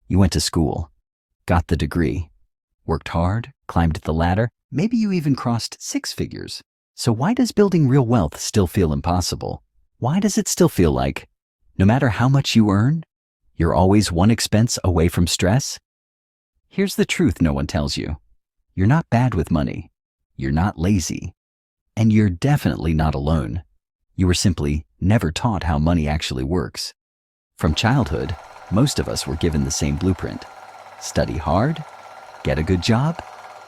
You went to school, got the degree, worked hard, climbed the ladder, maybe you even crossed six figures. So why does building real wealth still feel impossible? Why does it still feel like, no matter how much you earn, you're always one expense away from stress? Here's the truth no one tells you. You're not bad with money. You're not lazy. And you're definitely not alone. You were simply never taught how money actually works. From childhood, most of us were given the same blueprint. Study hard, get a good job,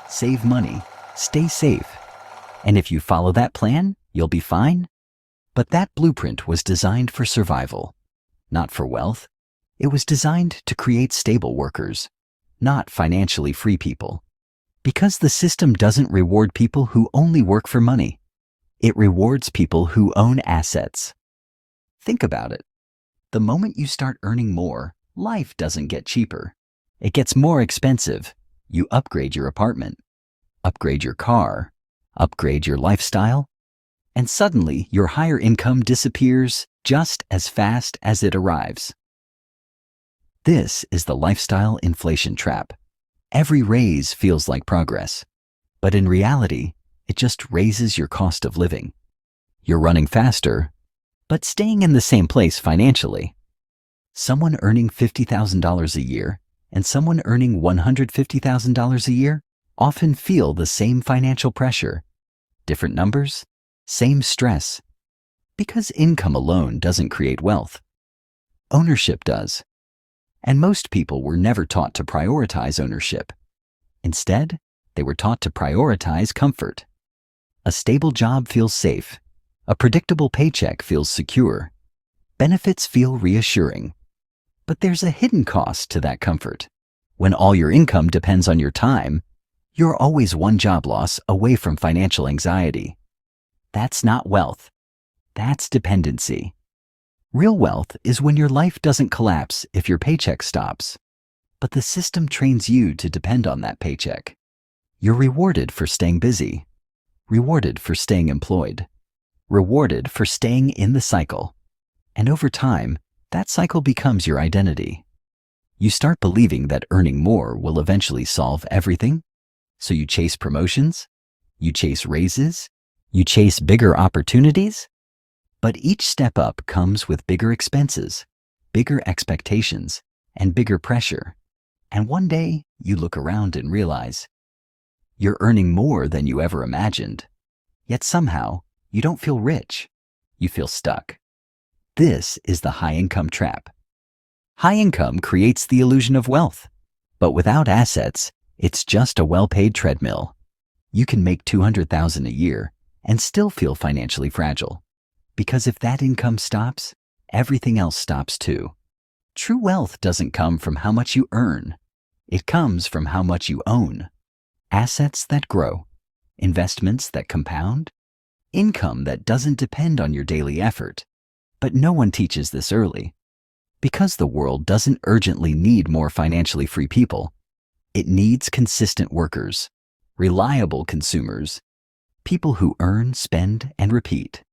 save money, stay safe. And if you follow that plan, you'll be fine. But that blueprint was designed for survival, not for wealth. It was designed to create stable workers, not financially free people. Because the system doesn't reward people who only work for money. It rewards people who own assets. Think about it. The moment you start earning more, life doesn't get cheaper. It gets more expensive. You upgrade your apartment, upgrade your car, upgrade your lifestyle, and suddenly your higher income disappears just as fast as it arrives. This is the lifestyle inflation trap. Every raise feels like progress, but in reality, it just raises your cost of living. You're running faster, but staying in the same place financially. Someone earning $50,000 a year and someone earning $150,000 a year often feel the same financial pressure. Different numbers, same stress. Because income alone doesn't create wealth. Ownership does. And most people were never taught to prioritize ownership. Instead, they were taught to prioritize comfort. A stable job feels safe. A predictable paycheck feels secure. Benefits feel reassuring. But there's a hidden cost to that comfort. When all your income depends on your time, you're always one job loss away from financial anxiety. That's not wealth. That's dependency. Real wealth is when your life doesn't collapse if your paycheck stops, but the system trains you to depend on that paycheck. You're rewarded for staying busy, rewarded for staying employed, rewarded for staying in the cycle. And over time, that cycle becomes your identity. You start believing that earning more will eventually solve everything, so you chase promotions, you chase raises, you chase bigger opportunities. But each step up comes with bigger expenses, bigger expectations, and bigger pressure. And one day, you look around and realize you're earning more than you ever imagined. Yet somehow, you don't feel rich. You feel stuck. This is the high income trap. High income creates the illusion of wealth. But without assets, it's just a well-paid treadmill. You can make $200,000 a year and still feel financially fragile. Because if that income stops, everything else stops too. True wealth doesn't come from how much you earn. It comes from how much you own. Assets that grow, investments that compound, income that doesn't depend on your daily effort. But no one teaches this early. Because the world doesn't urgently need more financially free people. It needs consistent workers, reliable consumers, people who earn, spend, and repeat.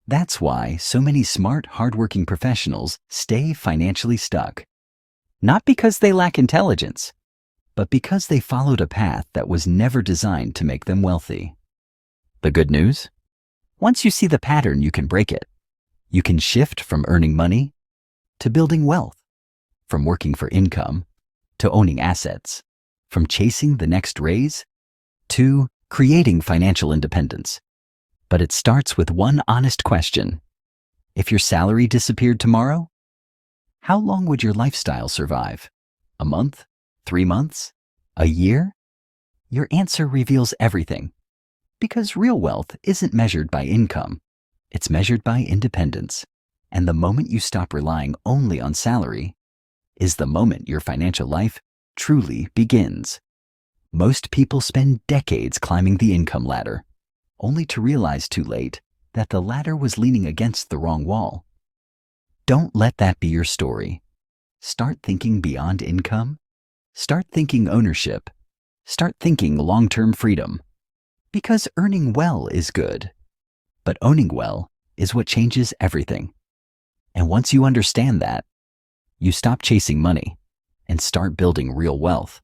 That's why so many smart, hardworking professionals stay financially stuck. Not because they lack intelligence, but because they followed a path that was never designed to make them wealthy. The good news? Once you see the pattern, you can break it. You can shift from earning money to building wealth, from working for income to owning assets, from chasing the next raise to creating financial independence. But it starts with one honest question. If your salary disappeared tomorrow, how long would your lifestyle survive? A month? 3 months? A year? Your answer reveals everything. Because real wealth isn't measured by income. It's measured by independence. And the moment you stop relying only on salary is the moment your financial life truly begins. Most people spend decades climbing the income ladder, only to realize too late that the ladder was leaning against the wrong wall. Don't let that be your story. Start thinking beyond income. Start thinking ownership. Start thinking long-term freedom. Because earning well is good, but owning well is what changes everything. And once you understand that, you stop chasing money. and start building real wealth.